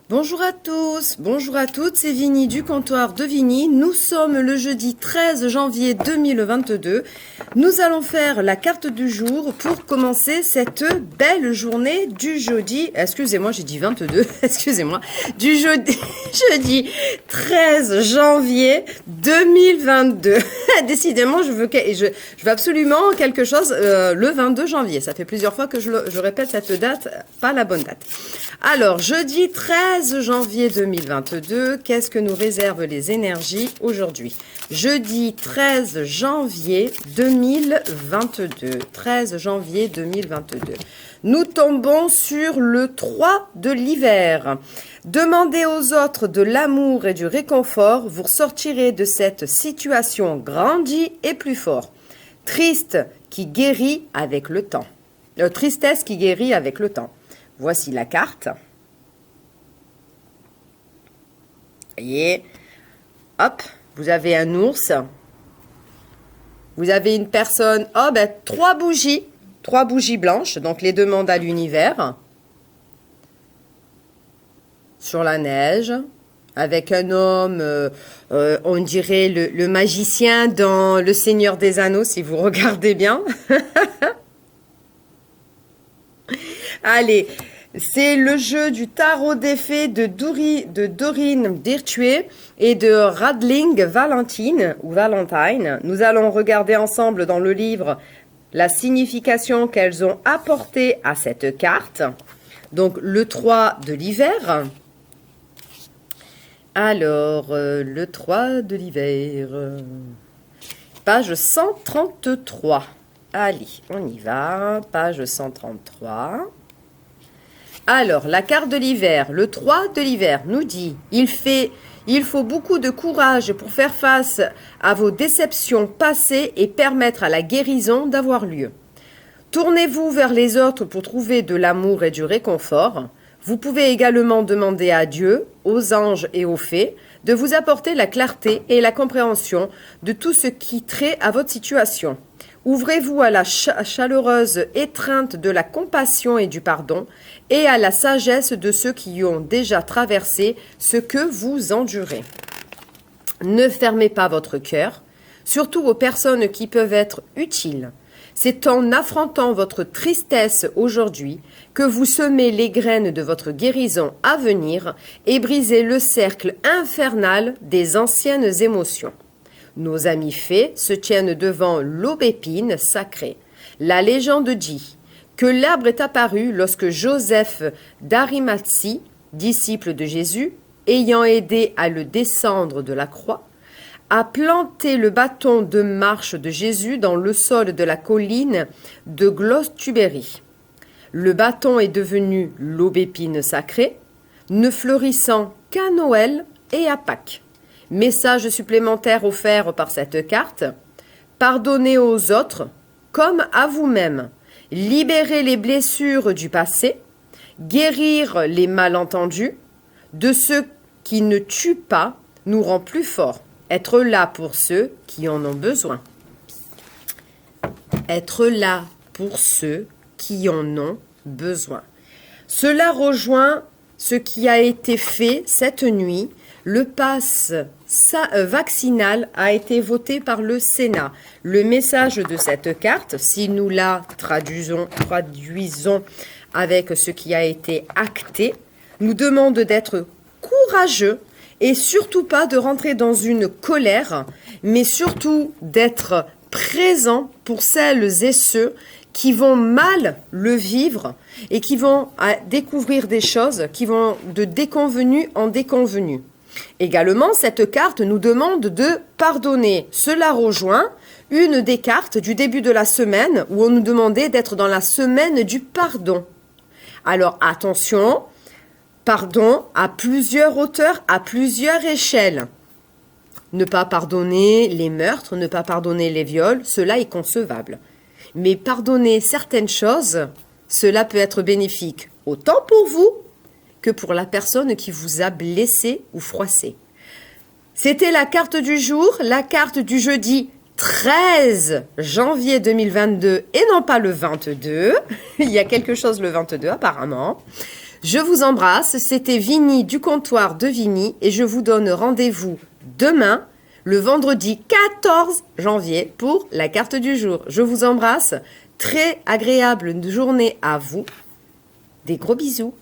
Bonjour à tous, bonjour à toutes, c'est Vini du comptoir de Vini. Nous sommes le jeudi 13 janvier 2022. Nous allons faire la carte du jour pour commencer cette belle journée du jeudi. Excusez-moi, j'ai dit 22, excusez-moi. Du jeudi 13 janvier 2022. Décidément, je veux absolument quelque chose le 22 janvier. Ça fait plusieurs fois que je répète cette date, pas la bonne date. Alors, jeudi 13 janvier 2022, qu'est-ce que nous réservent les énergies aujourd'hui? Jeudi 13 janvier 2022. 13 janvier 2022. Nous tombons sur le 3 de l'hiver. Demandez aux autres de l'amour et du réconfort, vous sortirez de cette situation grandie et plus fort. Triste qui guérit avec le temps. Tristesse qui guérit avec le temps. Voici la carte. Voyez, hop, vous avez un ours. Vous avez une personne, oh ben, trois bougies blanches, donc les demandes à l'univers. Sur la neige, avec un homme, on dirait le magicien dans Le Seigneur des Anneaux, si vous regardez bien. Allez, c'est le jeu du tarot des fées de Doreen Virtue et de Radling Valentine. Nous allons regarder ensemble dans le livre la signification qu'elles ont apportée à cette carte. Donc, le 3 de l'hiver. Alors, le 3 de l'hiver. Page 133. Allez, on y va. Page 133. Alors, la carte de l'hiver, le 3 de l'hiver, nous dit « Il faut beaucoup de courage pour faire face à vos déceptions passées et permettre à la guérison d'avoir lieu. Tournez-vous vers les autres pour trouver de l'amour et du réconfort. Vous pouvez également demander à Dieu, aux anges et aux fées de vous apporter la clarté et la compréhension de tout ce qui trait à votre situation. Ouvrez-vous à la chaleureuse étreinte de la compassion et du pardon et à la sagesse de ceux qui ont déjà traversé ce que vous endurez. Ne fermez pas votre cœur, surtout aux personnes qui peuvent être utiles. C'est en affrontant votre tristesse aujourd'hui que vous semez les graines de votre guérison à venir et brisez le cercle infernal des anciennes émotions. Nos amis fées se tiennent devant l'aubépine sacrée. La légende dit que l'arbre est apparu lorsque Joseph d'Arimathie, disciple de Jésus, ayant aidé à le descendre de la croix, a planté le bâton de marche de Jésus dans le sol de la colline de Glostubéry. Le bâton est devenu l'aubépine sacrée, ne fleurissant qu'à Noël et à Pâques. Message supplémentaire offert par cette carte. Pardonnez aux autres comme à vous-même. Libérer les blessures du passé. Guérir les malentendus. De ceux qui ne tuent pas nous rend plus forts. Être là pour ceux qui en ont besoin. Être là pour ceux qui en ont besoin. Cela rejoint ce qui a été fait cette nuit. Le pass vaccinal a été voté par le Sénat. Le message de cette carte, si nous la traduisons avec ce qui a été acté, nous demande d'être courageux et surtout pas de rentrer dans une colère, mais surtout d'être présent pour celles et ceux qui vont mal le vivre et qui vont découvrir des choses qui vont de déconvenu en déconvenu. Également, cette carte nous demande de pardonner. Cela rejoint une des cartes du début de la semaine où on nous demandait d'être dans la semaine du pardon. Alors attention, pardon à plusieurs hauteurs, à plusieurs échelles. Ne pas pardonner les meurtres, ne pas pardonner les viols, cela est concevable. Mais pardonner certaines choses, cela peut être bénéfique autant pour vous que pour la personne qui vous a blessé ou froissé. C'était la carte du jour, la carte du jeudi 13 janvier 2022 et non pas le 22. Il y a quelque chose le 22 apparemment. Je vous embrasse, c'était Vini du comptoir de Vini et je vous donne rendez-vous demain, le vendredi 14 janvier pour la carte du jour. Je vous embrasse, très agréable journée à vous. Des gros bisous.